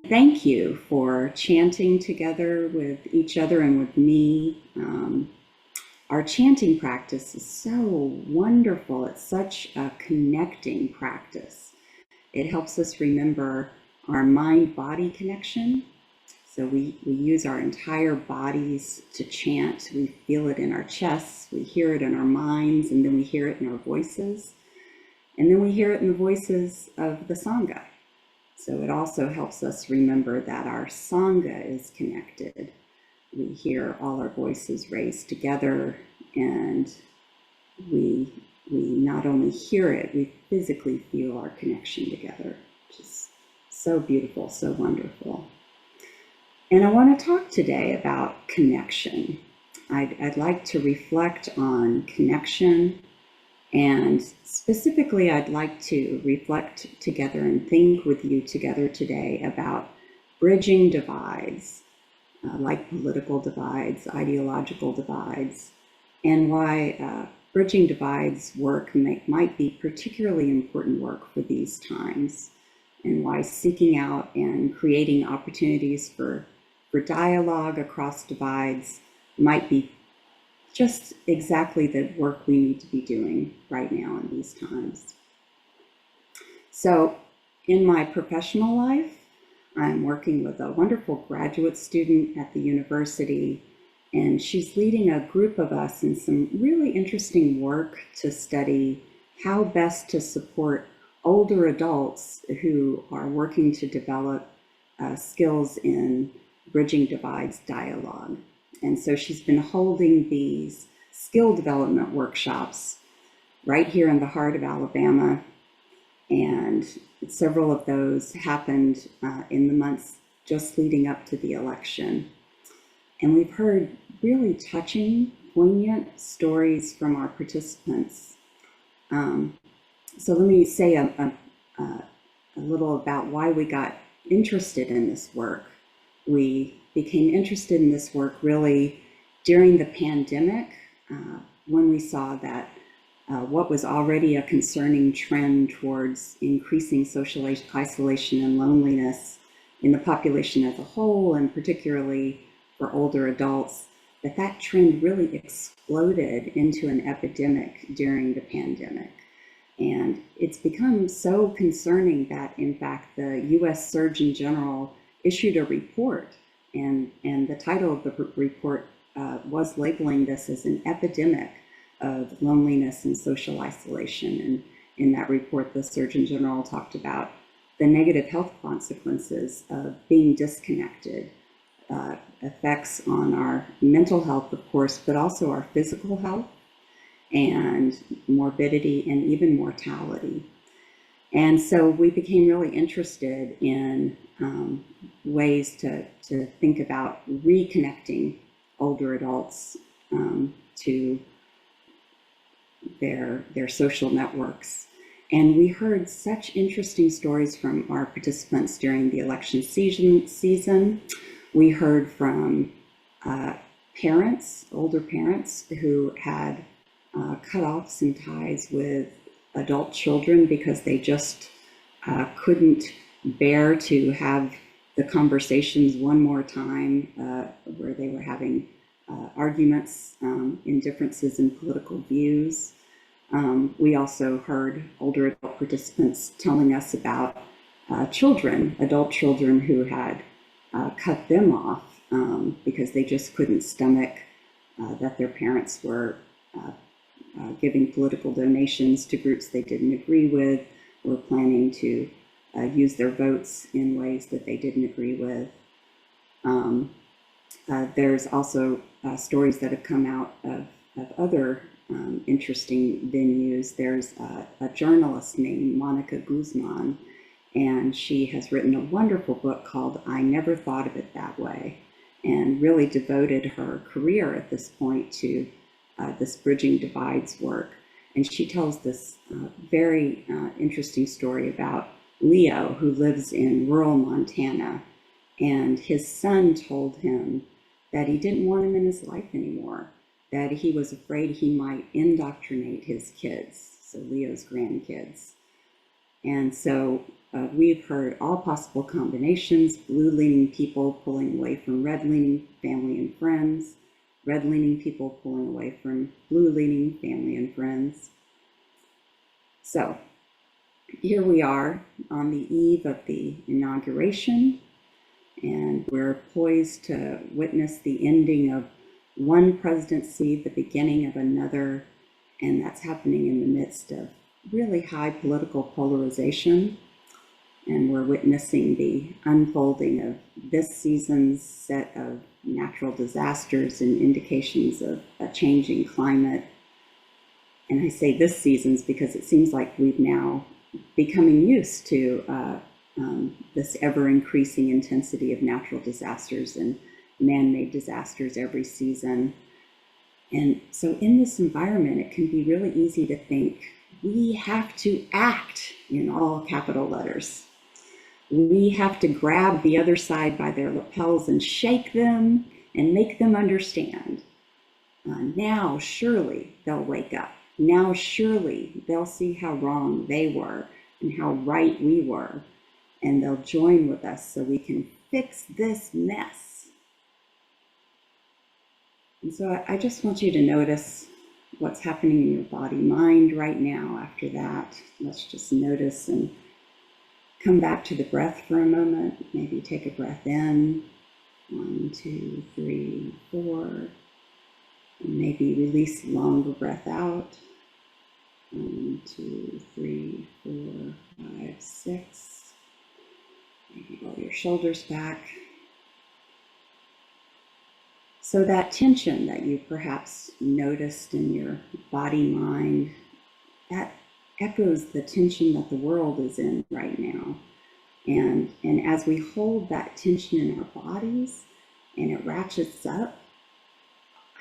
thank you for chanting together with each other and with me. Our chanting practice is so wonderful. It's such a connecting practice. It helps us remember our mind-body connection. So we use our entire bodies to chant. We feel it in our chests, we hear it in our minds, and then we hear it in our voices. And then we hear it in the voices of the Sangha. So it also helps us remember that our Sangha is connected. We hear all our voices raised together, and we not only hear it, we physically feel our connection together, which is so beautiful, so wonderful. And I want to talk today about connection. I'd like to reflect on connection, and specifically I'd like to reflect together and think with you together today about bridging divides, like political divides, ideological divides, and why bridging divides work might be particularly important work for these times, and why seeking out and creating opportunities for dialogue across divides might be just exactly the work we need to be doing right now in these times. So in my professional life, I'm working with a wonderful graduate student at the university, and she's leading a group of us in some really interesting work to study how best to support older adults who are working to develop skills in bridging divides dialogue. And so she's been holding these skill development workshops right here in the heart of Alabama, and several of those happened in the months just leading up to the election. And we've heard really touching, poignant stories from our participants. So let me say a little about why we got interested in this work. We became interested in this work really during the pandemic, when we saw that what was already a concerning trend towards increasing social isolation and loneliness in the population as a whole, and particularly for older adults, that trend really exploded into an epidemic during the pandemic. And it's become so concerning that, in fact, the US Surgeon General issued a report, and the title of the report was labeling this as an epidemic of loneliness and social isolation. And in that report, the Surgeon General talked about the negative health consequences of being disconnected, effects on our mental health, of course, but also our physical health and morbidity and even mortality. And so we became really interested in ways to think about reconnecting older adults to their social networks. And we heard such interesting stories from our participants during the election season. We heard from parents, older parents, who had cut off some ties with adult children because they just couldn't bear to have the conversations one more time where they were having arguments in differences in political views. We also heard older adult participants telling us about adult children who had cut them off because they just couldn't stomach that their parents were giving political donations to groups they didn't agree with, or planning to use their votes in ways that they didn't agree with. There's also stories that have come out of other interesting venues. There's a journalist named Monica Guzman, and she has written a wonderful book called I Never Thought of It That Way, and really devoted her career at this point to this Bridging Divides work. And she tells this very interesting story about Leo, who lives in rural Montana, and his son told him that he didn't want him in his life anymore, that he was afraid he might indoctrinate his kids, so Leo's grandkids. And so we've heard all possible combinations: blue-leaning people pulling away from red-leaning family and friends, red-leaning people pulling away from blue-leaning family and friends. So here we are on the eve of the inauguration, and we're poised to witness the ending of one presidency, the beginning of another, and that's happening in the midst of really high political polarization. And we're witnessing the unfolding of this season's set of natural disasters and indications of a changing climate. And I say this season's because it seems like we've now becoming used to this ever-increasing intensity of natural disasters and man-made disasters every season. And so in this environment, it can be really easy to think we have to act, in all capital letters. We have to grab the other side by their lapels and shake them and make them understand. Now surely they'll wake up. Now surely they'll see how wrong they were and how right we were, and they'll join with us so we can fix this mess. And so I just want you to notice what's happening in your body, mind right now. After that, let's just notice and come back to the breath for a moment. Maybe take a breath in, 1, 2, 3, 4, and maybe release a longer breath out, 1, 2, 3, 4, 5, 6. Maybe roll your shoulders back. So that tension that you perhaps noticed in your body, mind, that echoes the tension that the world is in right now. And as we hold that tension in our bodies and it ratchets up,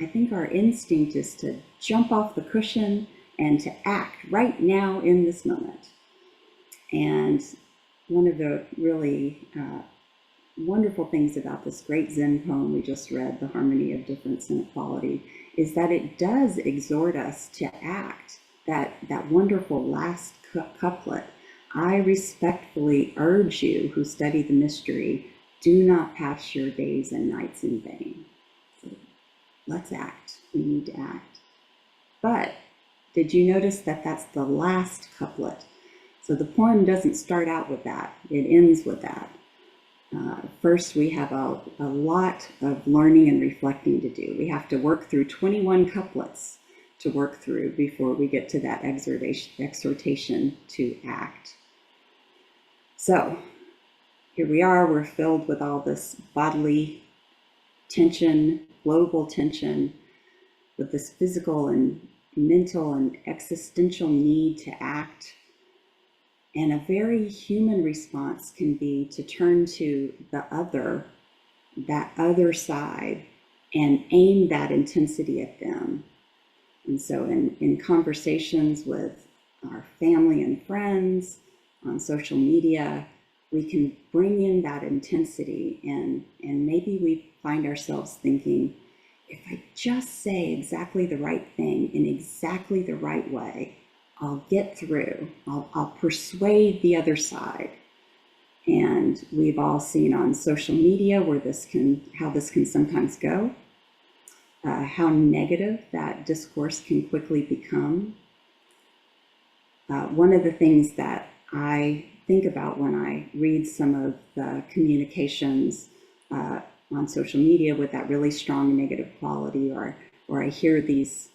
I think our instinct is to jump off the cushion and to act right now in this moment. And one of the really wonderful things about this great Zen poem we just read, The Harmony of Difference and Equality, is that it does exhort us to act. That wonderful last couplet, I respectfully urge you who study the mystery, do not pass your days and nights in vain. So let's act. We need to act. But did you notice that that's the last couplet? So the poem doesn't start out with that. It ends with that. First, we have a lot of learning and reflecting to do. We have to work through 21 couplets to work through before we get to that exhortation to act. So here we are, we're filled with all this bodily tension, global tension, with this physical and mental and existential need to act. And a very human response can be to turn to the other, that other side, and aim that intensity at them. And so in conversations with our family and friends, on social media, we can bring in that intensity, and maybe we find ourselves thinking, if I just say exactly the right thing in exactly the right way, I'll get through, I'll persuade the other side. And we've all seen on social media how this can sometimes go, how negative that discourse can quickly become. One of the things that I think about when I read some of the communications on social media with that really strong negative quality, or I hear these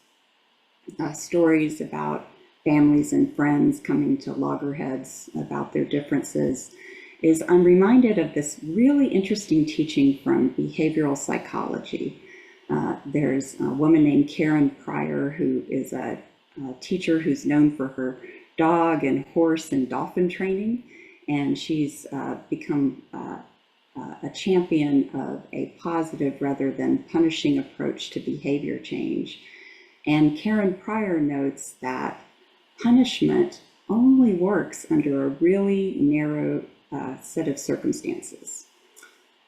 stories about families and friends coming to loggerheads about their differences, is I'm reminded of this really interesting teaching from behavioral psychology. There's a woman named Karen Pryor, who is a teacher who's known for her dog and horse and dolphin training, and she's become a champion of a positive rather than punishing approach to behavior change. And Karen Pryor notes that punishment only works under a really narrow set of circumstances.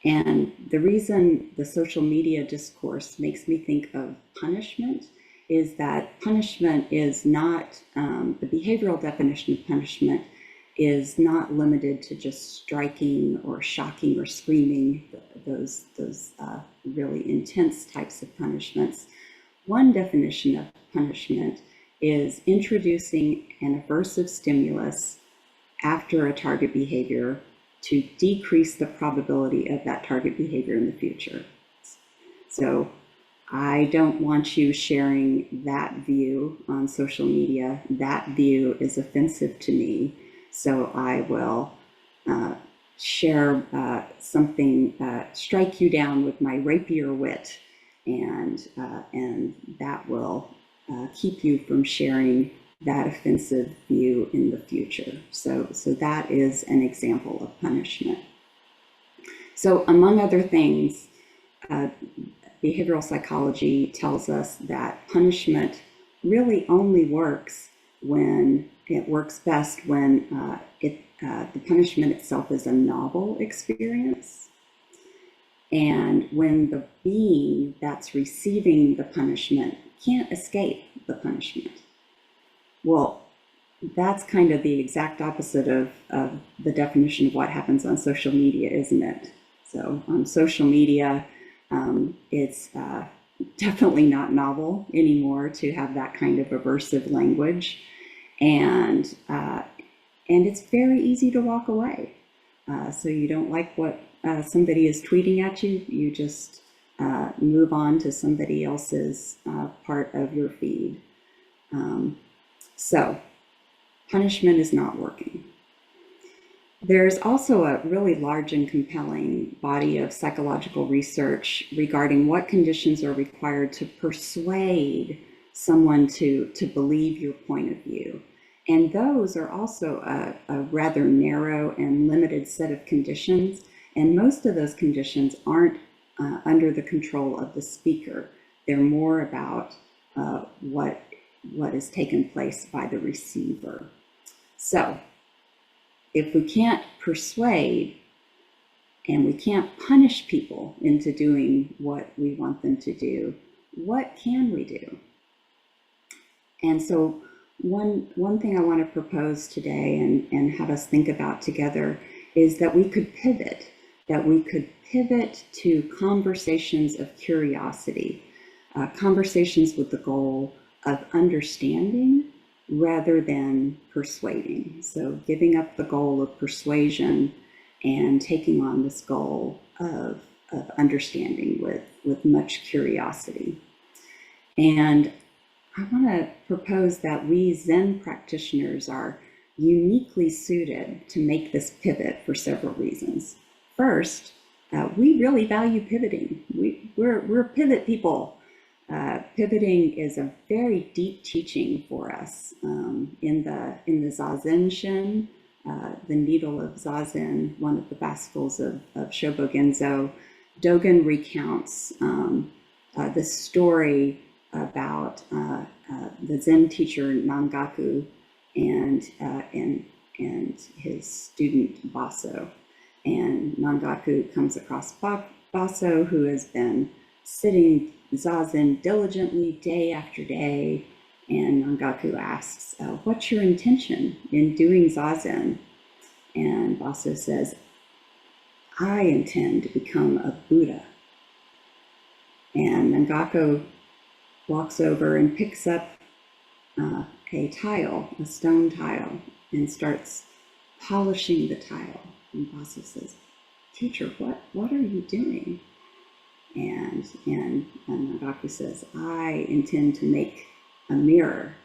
And the reason the social media discourse makes me think of punishment is that punishment is not, the behavioral definition of punishment is not limited to just striking or shocking or screaming, those really intense types of punishments. One definition of punishment is introducing an aversive stimulus after a target behavior to decrease the probability of that target behavior in the future. So I don't want you sharing that view on social media. That view is offensive to me. So I will share something, strike you down with my rapier wit, and that will keep you from sharing that offensive view in the future. So that is an example of punishment. So among other things, behavioral psychology tells us that punishment really only works when it works best when the punishment itself is a novel experience, and when the being that's receiving the punishment can't escape the punishment. Well, that's kind of the exact opposite of the definition of what happens on social media, isn't it? So on social media, it's definitely not novel anymore to have that kind of aversive language, and it's very easy to walk away. So you don't like what somebody is tweeting at you, you just move on to somebody else's part of your feed. So punishment is not working. There's also a really large and compelling body of psychological research regarding what conditions are required to persuade someone to believe your point of view. And those are also a rather narrow and limited set of conditions. And most of those conditions aren't under the control of the speaker. They're more about what has taken place by the receiver. So if we can't persuade and we can't punish people into doing what we want them to do, what can we do? And so one thing I want to propose today and have us think about together is that we could pivot to conversations of curiosity, conversations with the goal of understanding rather than persuading. So giving up the goal of persuasion and taking on this goal of understanding with much curiosity. And I want to propose that we Zen practitioners are uniquely suited to make this pivot for several reasons. First, we really value pivoting. We're pivot people. Pivoting is a very deep teaching for us. In the Zazen Shin, the needle of Zazen, one of the Basicles of Shobogenzo, Dogen recounts the story about the Zen teacher Nangaku and his student Baso. And Nangaku comes across Baso, who has been sitting Zazen diligently day after day, and Nangaku asks, what's your intention in doing Zazen? And Baso says, I intend to become a Buddha. And Nangaku walks over and picks up a tile, a stone tile, and starts polishing the tile. And Baso says, teacher, what are you doing? And Nangaku says, I intend to make a mirror.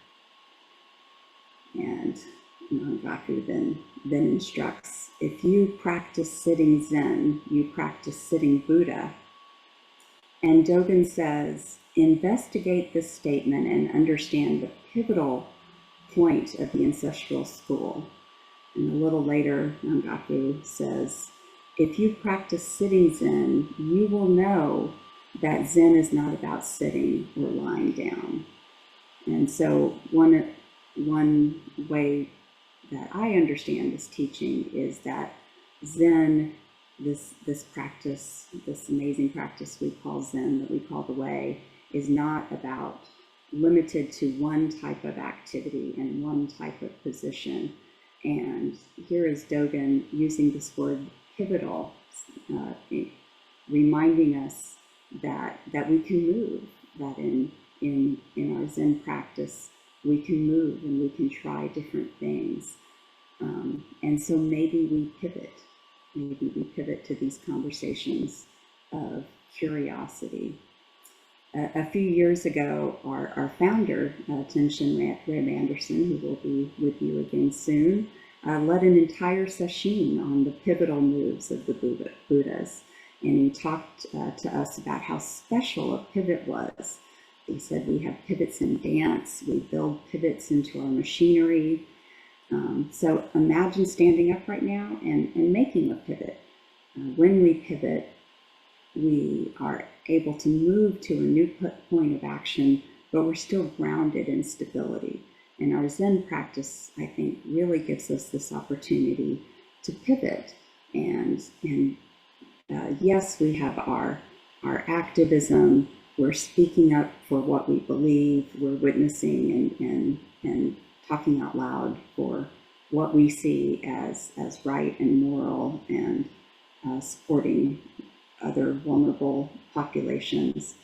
And Nangaku then instructs, if you practice sitting Zen, you practice sitting Buddha. And Dogen says, investigate this statement and understand the pivotal point of the ancestral school. And a little later, Nangaku says, if you practice sitting Zen, you will know that Zen is not about sitting or lying down. And so one way that I understand this teaching is that Zen, this practice, this amazing practice we call Zen, that we call the way, is not limited to one type of activity and one type of position. And here is Dogen using this word pivotal, reminding us that we can move, that in our Zen practice, we can move and we can try different things. And so maybe we pivot to these conversations of curiosity. A few years ago, our founder, Tenshin Red Anderson, who will be with you again soon, led an entire session on the pivotal moves of the Buddhas. And he talked to us about how special a pivot was. He said we have pivots in dance, we build pivots into our machinery. So imagine standing up right now and making a pivot. When we pivot, we are able to move to a new point of action, but we're still grounded in stability. And our Zen practice, I think, really gives us this opportunity to pivot. And yes, we have our activism. We're speaking up for what we believe. We're witnessing and talking out loud for what we see as right and moral, and supporting other vulnerable populations.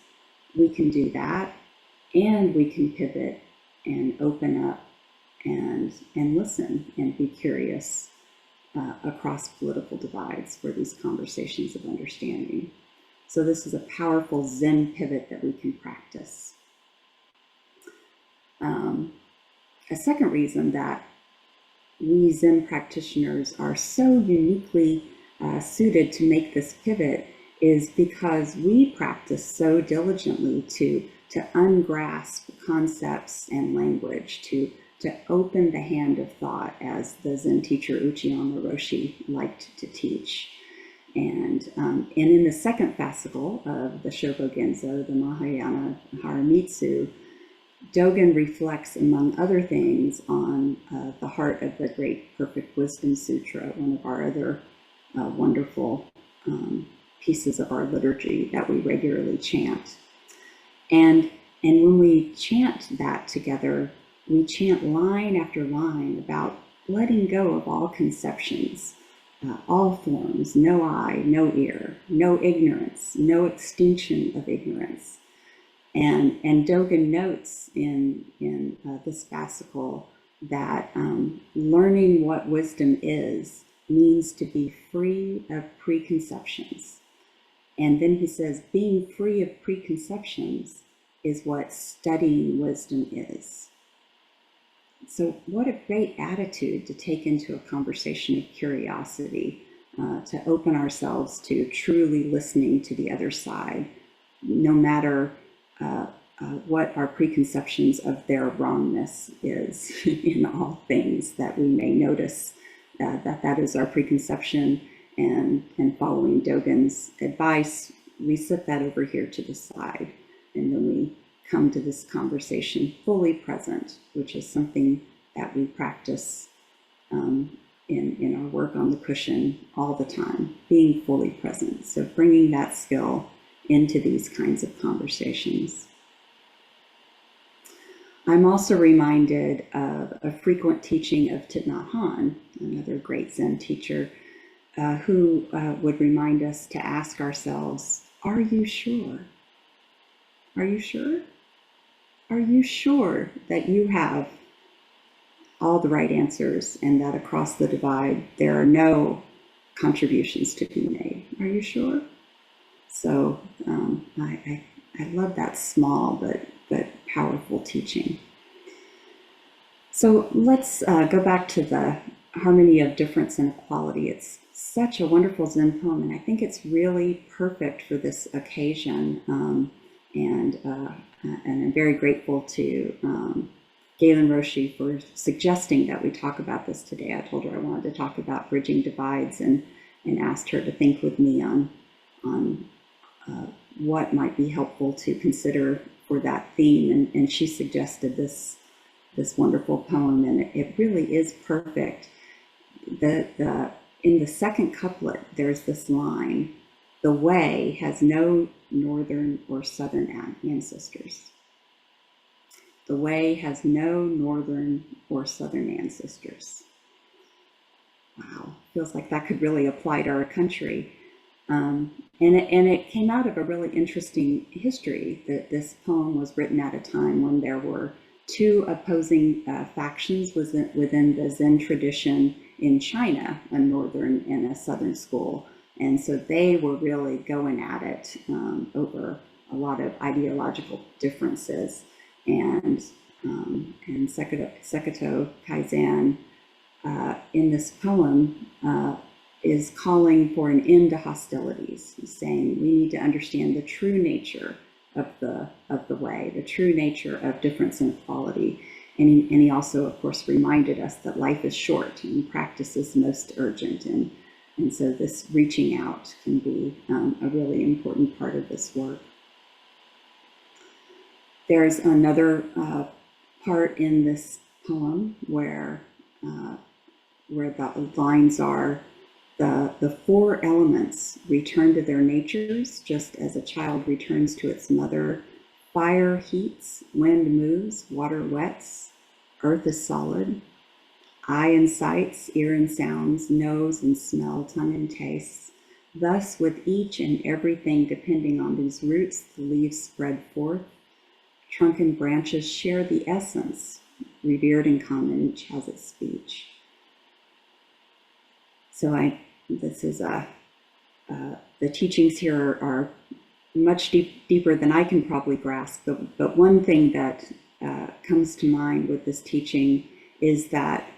We can do that, and we can pivot and open up and listen and be curious across political divides for these conversations of understanding. So this is a powerful Zen pivot that we can practice. A second reason that we Zen practitioners are so uniquely suited to make this pivot is because we practice so diligently to ungrasp concepts and language, to open the hand of thought, as the Zen teacher Uchiyama Roshi liked to teach. And in the second fascicle of the Shobogenzo, the Mahayana Haramitsu, Dogen reflects, among other things, on the heart of the Great Perfect Wisdom Sutra, one of our other wonderful pieces of our liturgy that we regularly chant. And when we chant that together, we chant line after line about letting go of all conceptions, all forms, no eye, no ear, no ignorance, no extinction of ignorance. And Dogen notes in this fascicle that learning what wisdom is means to be free of preconceptions. And then he says, being free of preconceptions is what studying wisdom is. So what a great attitude to take into a conversation of curiosity, to open ourselves to truly listening to the other side, no matter what our preconceptions of their wrongness is in all things that we may notice that is our preconception, and following Dogen's advice, we set that over here to the side, and then we come to this conversation fully present, which is something that we practice in our work on the cushion all the time, being fully present. So bringing that skill into these kinds of conversations. I'm also reminded of a frequent teaching of Thich Nhat Hanh, another great Zen teacher, who would remind us to ask ourselves, are you sure? Are you sure? Are you sure that you have all the right answers and that across the divide there are no contributions to be made? Are you sure? So I love that small but powerful teaching. So let's go back to the harmony of difference and equality. It's such a wonderful Zen poem, and I think it's really perfect for this occasion. And I'm very grateful to Galen Roshi for suggesting that we talk about this today. I told her I wanted to talk about bridging divides, and asked her to think with me on what might be helpful to consider for that theme. And she suggested this wonderful poem, and it really is perfect. In the second couplet, there's this line: the way has no northern or southern ancestors. The way has no northern or southern ancestors. wow, feels like that could really apply to our country. And it came out of a really interesting history that this poem was written at a time when there were two opposing factions within the Zen tradition in China, a northern and a southern school. And so they were really going at it over a lot of ideological differences. And Sekoto Keisen in this poem is calling for an end to hostilities. He's saying we need to understand the true nature of the way, the true nature of difference and equality. And he also, of course, reminded us that life is short and practice is most urgent. And so this reaching out can be a really important part of this work. There's another part in this poem where the lines are, the four elements return to their natures just as a child returns to its mother. Fire heats, wind moves, water wets, earth is solid. Eye and sights, ear and sounds, nose and smell, tongue and tastes. Thus, with each and everything depending on these roots, the leaves spread forth. Trunk and branches share the essence, revered in common, each has its speech. So this is the teachings here are much deeper than I can probably grasp. But one thing that comes to mind with this teaching is that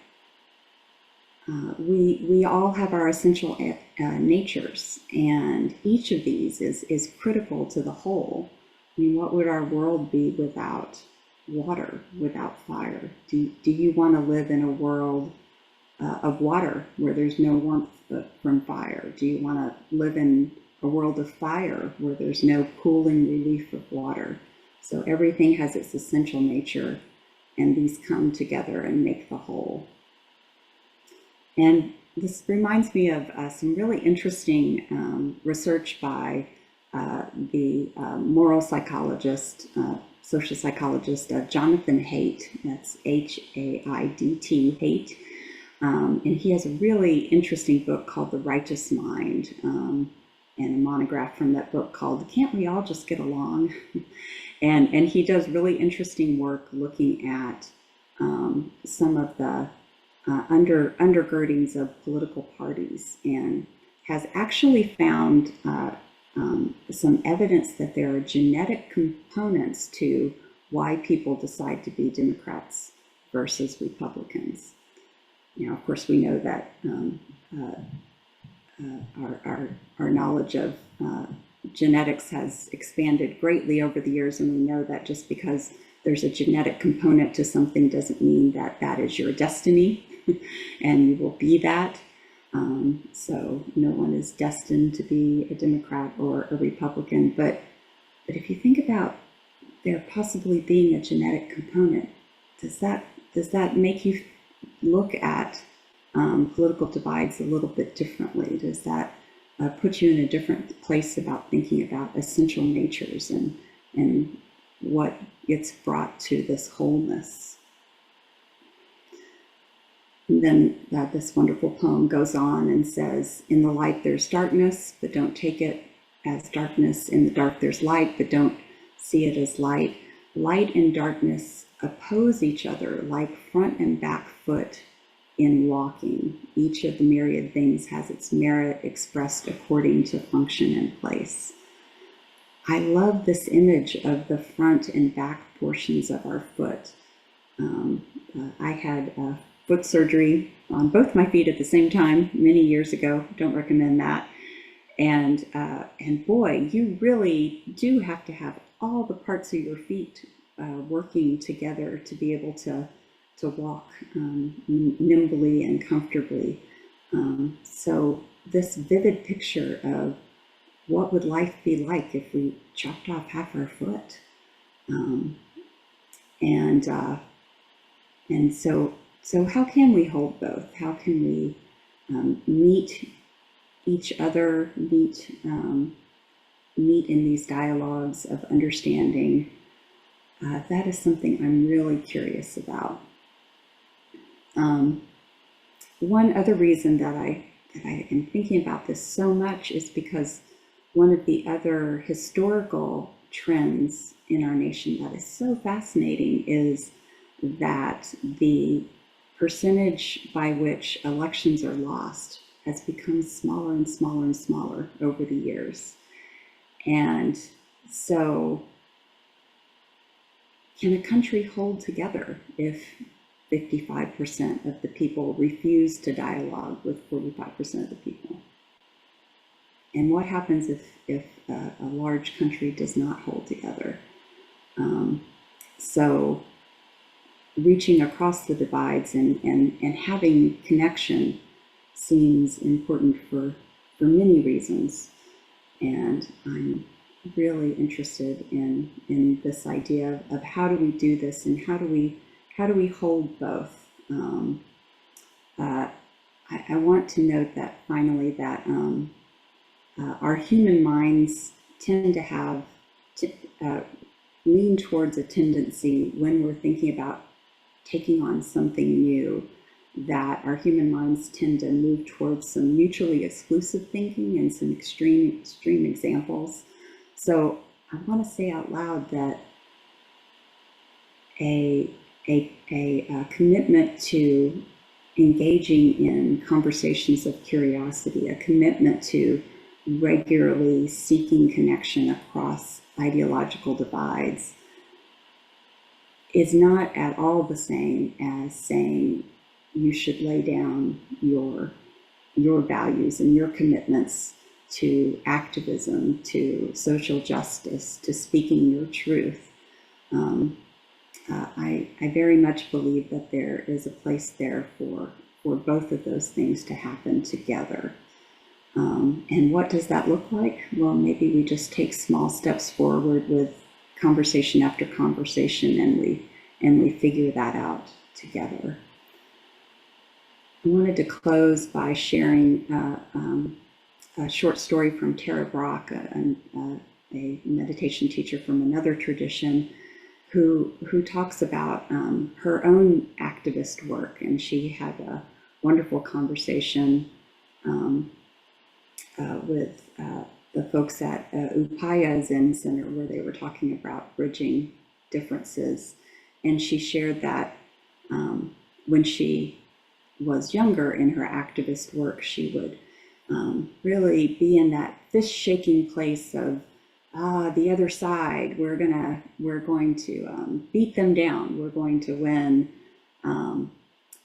we all have our essential natures, and each of these is critical to the whole. I mean, what would our world be without water, without fire? Do you want to live in a world of water where there's no warmth from fire? Do you want to live in a world of fire where there's no cooling relief of water? So everything has its essential nature, and these come together and make the whole. And this reminds me of some really interesting research by the moral psychologist, social psychologist, Jonathan Haidt. That's H-A-I-D-T, Haidt. And he has a really interesting book called The Righteous Mind, and a monograph from that book called Can't We All Just Get Along? and he does really interesting work looking at some of the undergirdings of political parties, and has actually found some evidence that there are genetic components to why people decide to be Democrats versus Republicans. Now, of course, we know that our knowledge of genetics has expanded greatly over the years, and we know that just because there's a genetic component to something doesn't mean that that is your destiny and you will be that. So no one is destined to be a Democrat or a Republican. But if you think about there possibly being a genetic component, does that make you look at political divides a little bit differently? Does that put you in a different place about thinking about essential natures and what gets brought to this wholeness? And then this wonderful poem goes on and says, in the light there's darkness, but don't take it as darkness. In the dark there's light, but don't see it as light. Light and darkness oppose each other like front and back foot in walking. Each of the myriad things has its merit expressed according to function and place. I love this image of the front and back portions of our foot. I had foot surgery on both my feet at the same time many years ago. Don't recommend that. And boy, you really do have to have all the parts of your feet working together to be able to walk nimbly and comfortably. So this vivid picture of what would life be like if we chopped off half our foot? And so how can we hold both? How can we meet each other, meet in these dialogues of understanding? That is something I'm really curious about. one other reason that I am thinking about this so much is because one of the other historical trends in our nation that is so fascinating is that the percentage by which elections are lost has become smaller and smaller and smaller over the years. And so, can a country hold together if 55% of the people refuse to dialogue with 45% of the people? And what happens if a large country does not hold together? So reaching across the divides and having connection seems important for many reasons. And I'm really interested in this idea of how do we do this and how do we hold both. I want to note that finally that our human minds tend to have lean towards a tendency when we're thinking about taking on something new, that our human minds tend to move towards some mutually exclusive thinking and some extreme examples. So I want to say out loud that a commitment to engaging in conversations of curiosity, a commitment to regularly seeking connection across ideological divides, is not at all the same as saying you should lay down your values and your commitments to activism, to social justice, to speaking your truth. I very much believe that there is a place there for both of those things to happen together. And what does that look like? Well, maybe we just take small steps forward with conversation after conversation, and we figure that out together. I wanted to close by sharing a short story from Tara Brach, a meditation teacher from another tradition, who talks about her own activist work. And she had a wonderful conversation with the folks at Upaya Zen Center, where they were talking about bridging differences. And she shared that when she was younger in her activist work, she would really be in that fist-shaking place of the other side. We're going to beat them down. We're going to win, and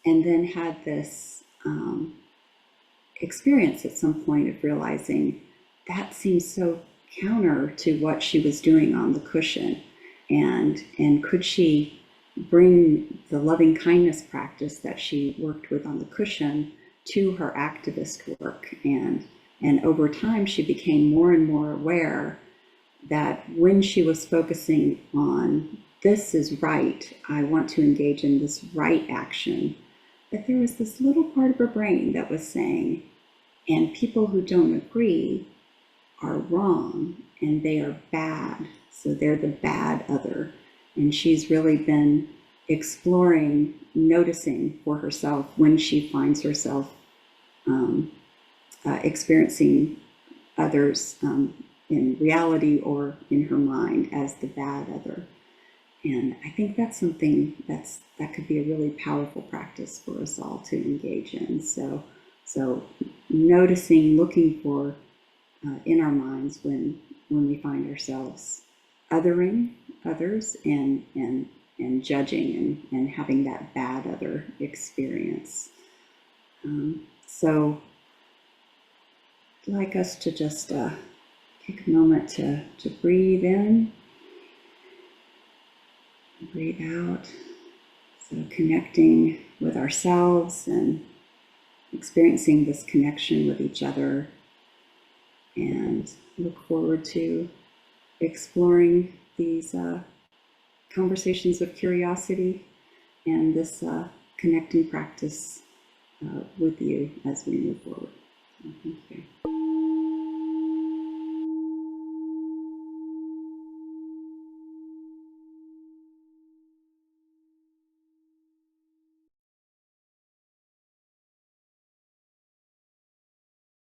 then had this experience at some point of realizing that seems so counter to what she was doing on the cushion, and could she bring the loving kindness practice that she worked with on the cushion to her activist work. And over time she became more and more aware that when she was focusing on this is right, I want to engage in this right action, that there was this little part of her brain that was saying, and people who don't agree are wrong and they are bad, so they're the bad other. And she's really been exploring, noticing for herself when she finds herself experiencing others in reality or in her mind as the bad other. And I think that's something that could be a really powerful practice for us all to engage in. So noticing, looking for in our minds when we find ourselves othering others and judging and having that bad other experience. So I'd like us to just take a moment to breathe in, breathe out. So connecting with ourselves and experiencing this connection with each other, and look forward to exploring these conversations of curiosity and this connecting practice with you as we move forward. So, thank you.